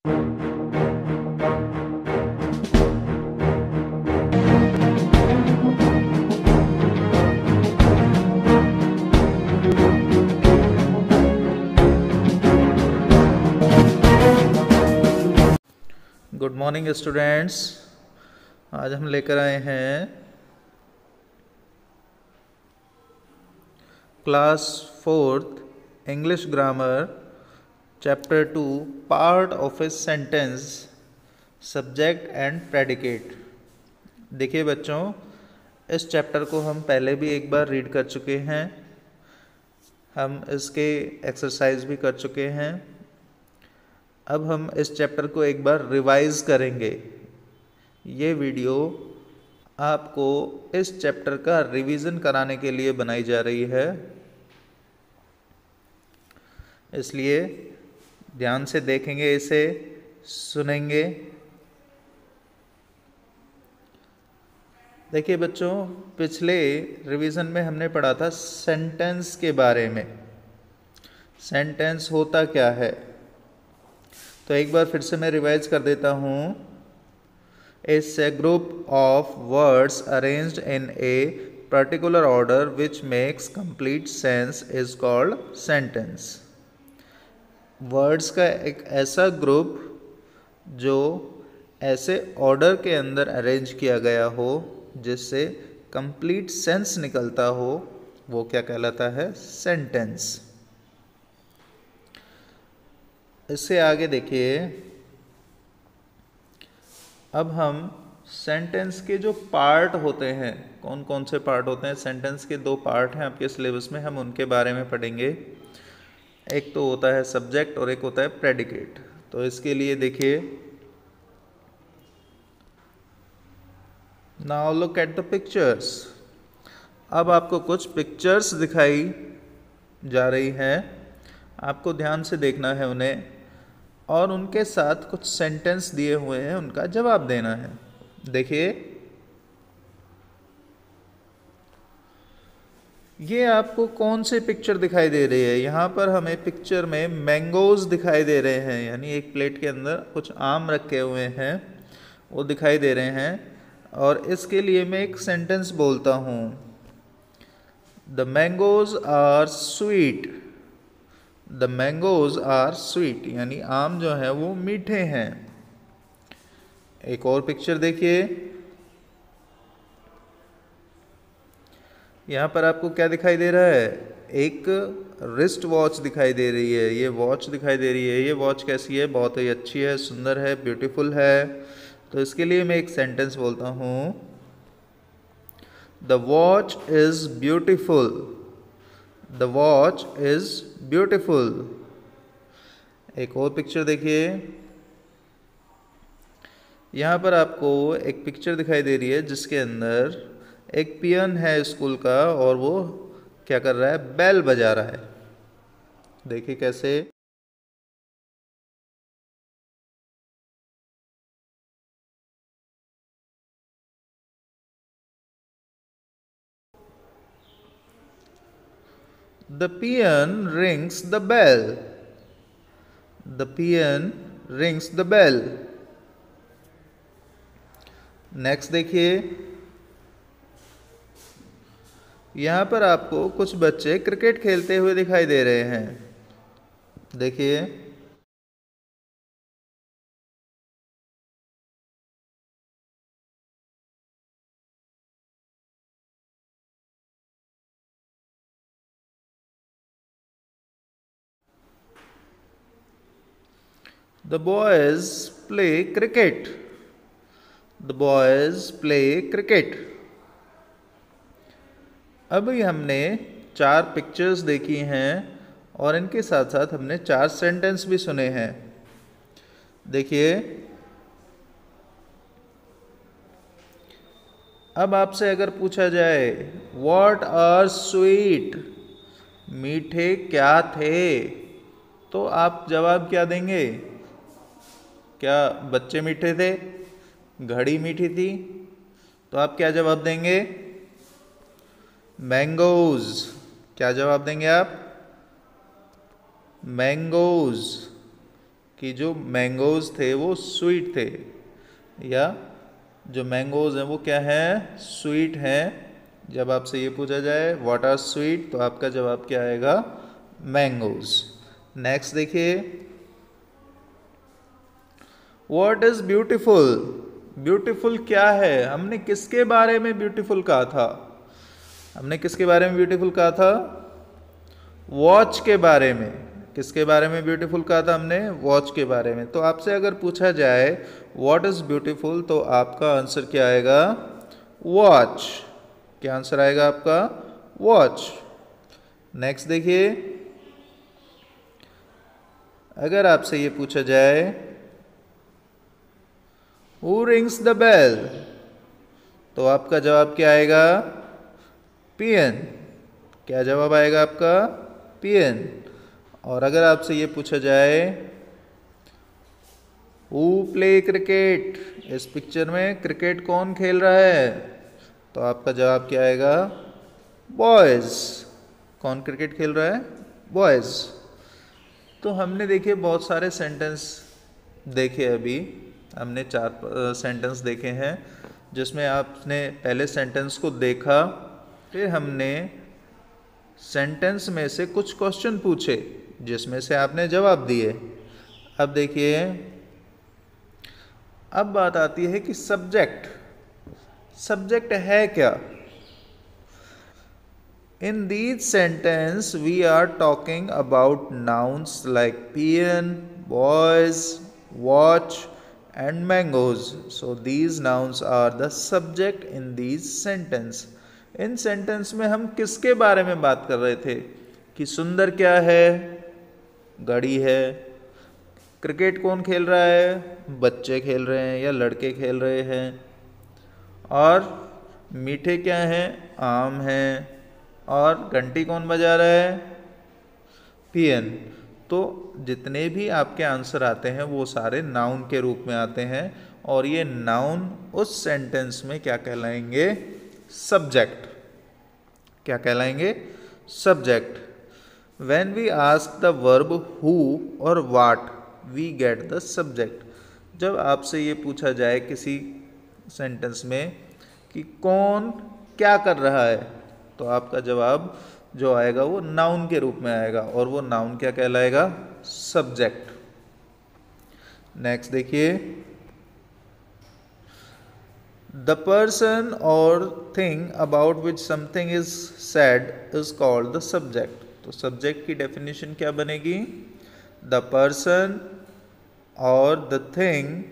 Good morning students. आज हम लेकर आए हैं class 4th English grammar chapter 2 part of a sentence subject and predicate. देखिए बच्चों, इस चैप्टर को हम पहले भी एक बार रीड कर चुके हैं, हम इसके एक्सरसाइज भी कर चुके हैं। अब हम इस चैप्टर को एक बार रिवाइज करेंगे। ये वीडियो आपको इस चैप्टर का रिवीजन कराने के लिए बनाई जा रही है, इसलिए ध्यान से देखेंगे, इसे सुनेंगे। देखिए बच्चों, पिछले रिवीजन में हमने पढ़ा था सेंटेंस के बारे में। सेंटेंस होता क्या है, तो एक बार फिर से मैं रिवाइज कर देता हूँ। It's a group of words arranged in a particular order which makes complete sense is called sentence. Words का एक ऐसा ग्रुप जो ऐसे ऑर्डर के अंदर अरेंज किया गया हो जिससे कंप्लीट सेंस निकलता हो, वो क्या कहलाता है? सेंटेंस। इससे आगे देखिए, अब हम सेंटेंस के जो पार्ट होते हैं, कौन कौन से पार्ट होते हैं? सेंटेंस के 2 पार्ट हैं आपके सिलेबस में, हम उनके बारे में पढ़ेंगे। एक तो होता है सब्जेक्ट और एक होता है प्रेडिकेट। तो इसके लिए देखिए, now look at the pictures. अब आपको कुछ पिक्चर्स दिखाई जा रही हैं, आपको ध्यान से देखना है उन्हें, और उनके साथ कुछ सेंटेंस दिए हुए हैं, उनका जवाब देना है। देखिए, ये आपको कौन से पिक्चर दिखाई दे रही है? यहाँ पर हमें पिक्चर में मैंगोज दिखाई दे रहे हैं, यानी एक प्लेट के अंदर कुछ आम रखे हुए हैं, वो दिखाई दे रहे हैं। और इसके लिए मैं एक सेंटेंस बोलता हूँ, the mangoes are sweet. The mangoes are sweet, यानी आम जो है वो मीठे हैं। एक और पिक्चर देखिए, यहाँ पर आपको क्या दिखाई दे रहा है? एक रिस्ट वॉच दिखाई दे रही है। ये वॉच दिखाई दे रही है। ये वॉच कैसी है? बहुत ही अच्छी है, सुंदर है, ब्यूटीफुल है। तो इसके लिए मैं एक सेंटेंस बोलता हूँ, the watch is beautiful. The watch is beautiful. एक और पिक्चर देखिए, यहाँ पर आपको एक पिक्चर दिखाई दे रही है जिसके अंदर एक पियन है स्कूल का, और वो क्या कर रहा है? बेल बजा रहा है। देखिए कैसे। The peon rings the bell. The peon rings the bell. Next देखिए, यहाँ पर आपको कुछ बच्चे क्रिकेट खेलते हुए दिखाई दे रहे हैं। देखिए, the boys play cricket. The boys play cricket. अभी हमने 4 पिक्चर्स देखी हैं और इनके साथ साथ हमने 4 सेंटेंस भी सुने हैं। देखिए, अब आपसे अगर पूछा जाए व्हाट आर स्वीट, मीठे क्या थे, तो आप जवाब क्या देंगे? क्या बच्चे मीठे थे? घड़ी मीठी थी? तो आप क्या जवाब देंगे? मैंगोज। क्या जवाब देंगे आप? मैंगोज। कि जो मैंगोज थे वो स्वीट थे, या जो मैंगोज हैं वो क्या है, स्वीट हैं। जब आपसे ये पूछा जाए व्हाट आर स्वीट, तो आपका जवाब क्या आएगा, मैंगोज। नेक्स्ट देखिए, व्हाट इज ब्यूटीफुल। ब्यूटीफुल क्या है, हमने किसके बारे में ब्यूटीफुल कहा था, हमने किसके बारे में ब्यूटीफुल कहा था, वॉच के बारे में। किसके बारे में ब्यूटीफुल कहा था हमने, वॉच के बारे में। तो आपसे अगर पूछा जाए व्हाट इज ब्यूटीफुल, तो आपका आंसर क्या आएगा, वॉच। क्या आंसर आएगा आपका, वॉच। नेक्स्ट देखिए, अगर आपसे ये पूछा जाए हु रिंग्स द बेल, तो आपका जवाब क्या आएगा, पियन। क्या जवाब आएगा आपका, पियन। और अगर आपसे ये पूछा जाए हु प्ले क्रिकेट, इस पिक्चर में क्रिकेट कौन खेल रहा है, तो आपका जवाब क्या आएगा, बॉयज। कौन क्रिकेट खेल रहा है, बॉयज। तो हमने देखिए बहुत सारे सेंटेंस देखे, अभी हमने 4 सेंटेंस देखे हैं, जिसमें आपने पहले सेंटेंस को देखा, फिर हमने सेंटेंस में से कुछ क्वेश्चन पूछे जिसमें से आपने जवाब दिए। अब देखिए, अब बात आती है कि सब्जेक्ट, सब्जेक्ट है क्या। In these sentence we are talking about nouns like peon, boys, watch and mangoes. So these nouns are the subject in these sentence. In sentence में हम किसके बारे में बात कर रहे थे कि सुंदर क्या है, घड़ी है, क्रिकेट कौन खेल रहा है, बच्चे खेल रहे हैं या लड़के खेल रहे हैं, और मीठे क्या हैं, आम हैं, और घंटी कौन बजा रहा है, पियन। तो जितने भी आपके आंसर आते हैं वो सारे नाउन के रूप में आते हैं, और ये नाउन उस सेंटेंस में क्या कहलाएंगे, सब्जेक्ट। क्या कहलाएंगे, subject. When we ask the verb who और what, we get the subject. जब आपसे ये पूछा जाए किसी सेंटेंस में कि कौन क्या कर रहा है, तो आपका जवाब जो आएगा वो नाउन के रूप में आएगा, और वो नाउन क्या कहलाएगा, सब्जेक्ट। नेक्स्ट देखिए, द पर्सन और thing about which something is said is called the subject. तो सब्जेक्ट की डेफिनेशन क्या बनेगी, द पर्सन और the thing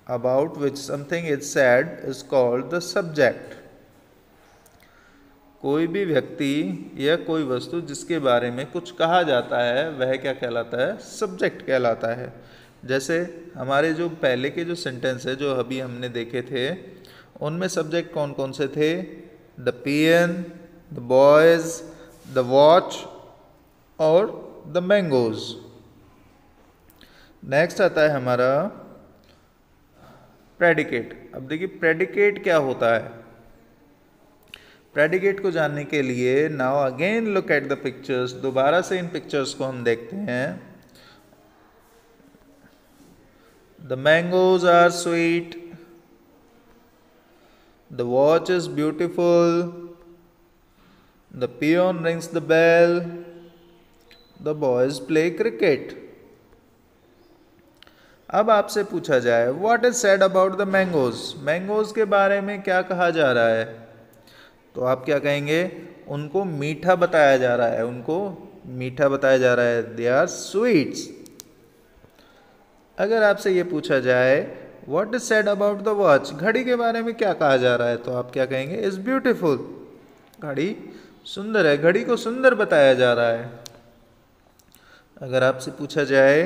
about which something is said is called the subject. कोई भी व्यक्ति या कोई वस्तु जिसके बारे में कुछ कहा जाता है वह क्या कहलाता है, सब्जेक्ट कहलाता है। जैसे हमारे जो पहले के जो सेंटेंस है जो अभी हमने देखे थे, उनमें सब्जेक्ट कौन कौन से थे, the peon, the boys, the watch और द मैंगोज। नेक्स्ट आता है हमारा प्रेडिकेट। अब देखिए प्रेडिकेट क्या होता है। प्रेडिकेट को जानने के लिए now again look at the pictures, दोबारा से इन पिक्चर्स को हम देखते हैं। The mangoes are sweet, the watch is beautiful, the peon rings the bell, the boys play cricket. अब आपसे पूछा जाए what is said about the mangoes, mangoes के बारे में क्या कहा जा रहा है, तो आप क्या कहेंगे, उनको मीठा बताया जा रहा है, उनको मीठा बताया जा रहा है, दे आर स्वीट्स। अगर आपसे ये पूछा जाए what is said about the watch, घड़ी के बारे में क्या कहा जा रहा है, तो आप क्या कहेंगे, इज ब्यूटीफुल, घड़ी सुंदर है, घड़ी को सुंदर बताया जा रहा है। अगर आपसे पूछा जाए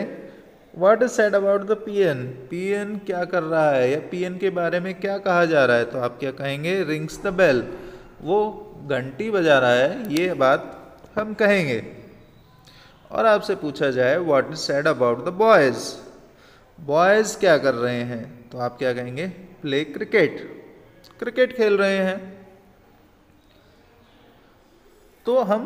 what is said about the peon, peon क्या कर रहा है या पियन के बारे में क्या कहा जा रहा है, तो आप क्या कहेंगे, रिंग्स द बेल, वो घंटी बजा रहा है, ये बात हम कहेंगे। और आपसे पूछा जाए what is said about the boys, boys क्या कर रहे हैं, तो आप क्या कहेंगे, प्ले क्रिकेट, क्रिकेट खेल रहे हैं। तो हम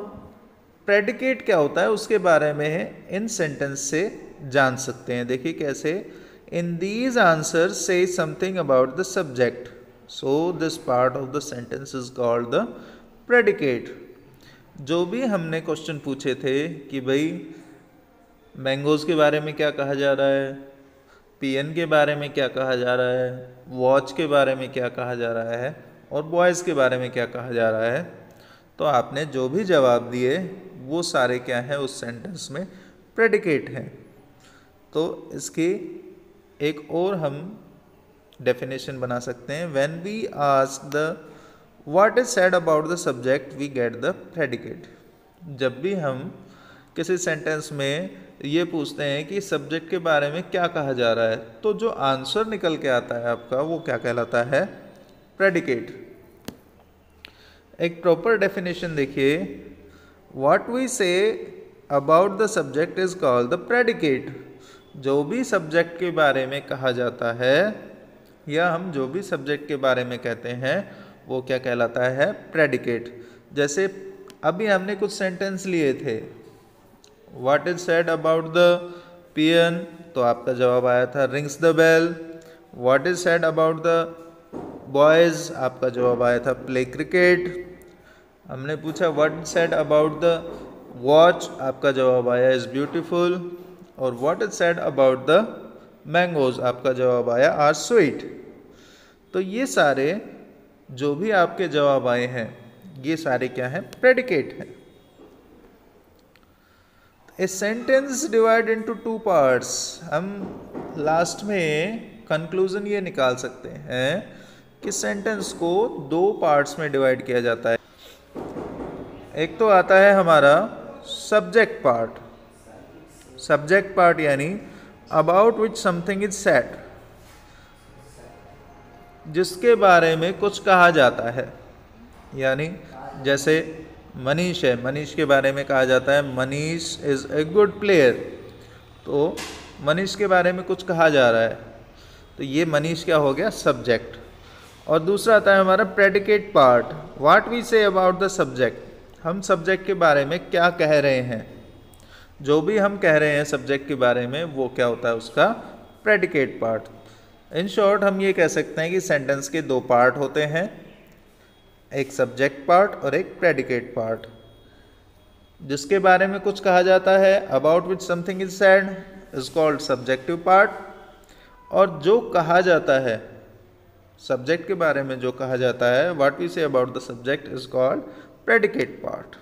प्रेडिकेट क्या होता है उसके बारे में इन सेंटेंस से जान सकते हैं। देखिए कैसे, इन दीज आंसर से something about the subject, so this part of the sentence is called the predicate. जो भी हमने क्वेश्चन पूछे थे कि भाई मैंगोज़ के बारे में क्या कहा जा रहा है, पीएन के बारे में क्या कहा जा रहा है, वॉच के बारे में क्या कहा जा रहा है और बॉयज़ के बारे में क्या कहा जा रहा है, तो आपने जो भी जवाब दिए वो सारे क्या हैं उस सेंटेंस में प्रेडिकेट हैं। तो इसकी एक और हम डेफिनेशन बना सकते हैं, when we ask the what is said about the subject we get the predicate. जब भी हम किसी सेंटेंस में ये पूछते हैं कि सब्जेक्ट के बारे में क्या कहा जा रहा है, तो जो आंसर निकल के आता है आपका वो क्या कहलाता है, प्रेडिकेट। एक प्रॉपर डेफिनेशन देखिए, what we say about the subject is called the predicate. जो भी सब्जेक्ट के बारे में कहा जाता है या हम जो भी सब्जेक्ट के बारे में कहते हैं वो क्या कहलाता है, प्रेडिकेट। जैसे अभी हमने कुछ सेंटेंस लिए थे, what is said about the peon, तो आपका जवाब आया था rings the bell. What is said about the boys, आपका जवाब आया था प्ले क्रिकेट। हमने पूछा what is said about the watch, आपका जवाब आया इज ब्यूटीफुल। और what is said about the mangoes, आपका जवाब आया आर स्वीट। तो ये सारे जो भी आपके जवाब आए हैं ये सारे क्या हैं, प्रेडिकेट हैं। A sentence divide into two parts, हम लास्ट में कंक्लूजन ये निकाल सकते हैं कि सेंटेंस को दो पार्ट्स में डिवाइड किया जाता है। एक तो आता है हमारा सब्जेक्ट पार्ट। सब्जेक्ट पार्ट यानी about which something is said, जिसके बारे में कुछ कहा जाता है। यानी जैसे मनीष है, मनीष के बारे में कहा जाता है Manish is a good player, तो मनीष के बारे में कुछ कहा जा रहा है, तो ये मनीष क्या हो गया, सब्जेक्ट। और दूसरा आता है हमारा predicate part, what we say about the subject, हम सब्जेक्ट के बारे में क्या कह रहे हैं, जो भी हम कह रहे हैं सब्जेक्ट के बारे में वो क्या होता है, उसका प्रेडिकेट पार्ट। इन शॉर्ट हम ये कह सकते हैं कि सेंटेंस के दो पार्ट होते हैं, एक सब्जेक्ट पार्ट और एक प्रेडिकेट पार्ट। जिसके बारे में कुछ कहा जाता है, about which something is said, is called subjective part. और जो कहा जाता है सब्जेक्ट के बारे में जो कहा जाता है, what we say about the subject is called predicate part.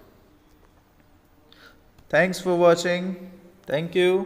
Thanks for watching, thank you.